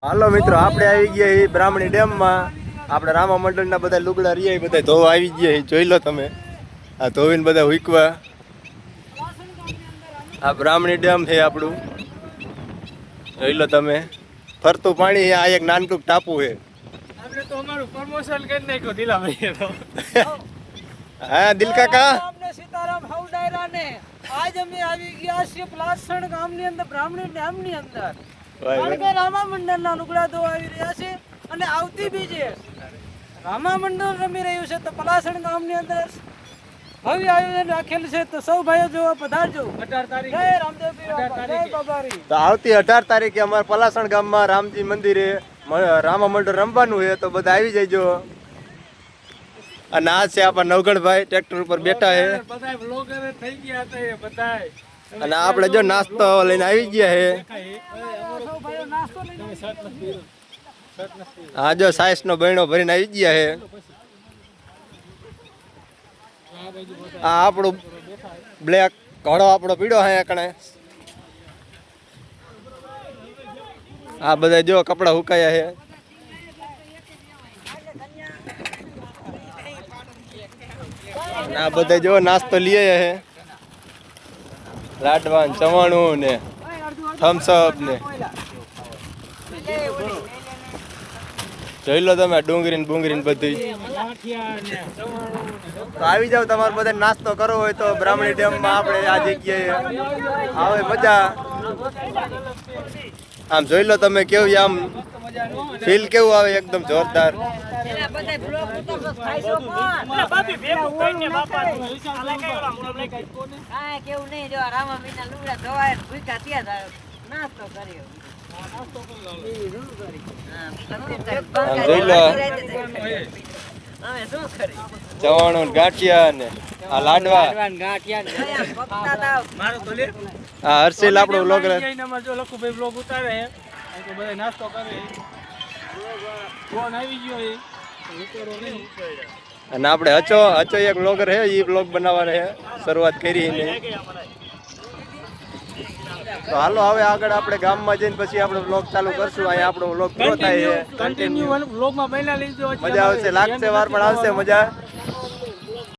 હાલો મિત્રો, આપણે આવી ગયા છીએ બ્રાહ્મણી ડેમમાં. આપણે રામા મંડળના બધા લુગડા રહ્યા બધા ધોવા આવી ગયા. જોઈ લો તમે, આ ધોવીને બધા હુકવા. આ બ્રાહ્મણી ડેમ છે આપણું, જોઈ લો તમે. ફરતું પાણી, આ એક નાનકડું ટાપુ છે. આપણે તો અમારું પ્રમોશન કરી નાખ્યું દિલાભાઈએ તો. હા દિલ કાકા, અમને સીતારામ હાઉ ડાયરા ને આજ અમે આવી ગયા છીએ પ્લાસણ ગામની અંદર, બ્રાહ્મણી ડેમની અંદર. કારણ કે રામા મંડળના લુગડા ધોવા આવી રહ્યા છે અને આવતી બીજે રામા મંડળ રમી રહ્યું છે. તો પલાસણ ગામની અંદર ભવ્ય આયોજન રાખેલ છે. તો સૌ ભાઈઓ જોવા પધારજો. 18 તારીખે જય રામદેવ જય બાબારી. તો આવતી 18 તારીખે અમારા પલાસણ ગામમાં રામજી મંદિરે રામા મંડળ રમવાનું છે. તો બધા આવી જજો. અને આ છે આપણા નવગણભાઈ ટ્રેક્ટર ઉપર બેઠા છે. બધા બ્લોગર થઈ ગયા હતા એ બધા. અને આપણે જો નાસ્તો લઈને આવી ગયા છે. સૌ ભાઈઓ નાસ્તો લઈને હા જો સાઈસ નો બહેણો ભરીને આવી ગયા છે. આ આપણું બ્લેક ઘોડો આપણો પીડો હે કણે. આ બધા જો કપડા હુકાયા છે. આ બધા જો નાસ્તો લઈ આવ્યા છે. લાડવાન ચવાણું ને થમ્સઅપ ને જોઈ લો તમે, ડુંગળી ને બુંગળી ને બધું. તો આવી જાવ, તમારે બધા નાસ્તો કરવો હોય તો બ્રાહ્મણી ડેમમાં આપણે આ જગ્યાએ આવે મજા. આમ જોઈ લો તમે, કેવું આમ ફીલ કેવું આવે, એકદમ જોરદાર. કેવું નહીં, જો રામા મીના લુગડા ધોવાય ભૂખ્યા ત્યાં નાસ્તો કર્યો. ચવાણું ગાંઠિયા ને આ લાડવા. હા હર્ષિલ આપણો વ્લોગ જો લખુભાઈ બ્લોગ ઉતારે છે તો બધા નાસ્તો કરે. ફોન આવી ગયો એ ઉતારો નહીં. અને આપણે હચો એક વ્લોગર છે, એ વ્લોગ બનાવવાના છે, શરૂઆત કરી ને. તો હાલો હવે આગળ આપણે ગામમાં જઈને પછી આપણે વ્લોગ ચાલુ કરશું. અહીંયા આપણો વ્લોગ પૂરો થાય છે. કન્ટિન્યુ વ્લોગમાં બન્યા લીધો. મજા આવશે, લાગશે વાર પણ આવશે મજા.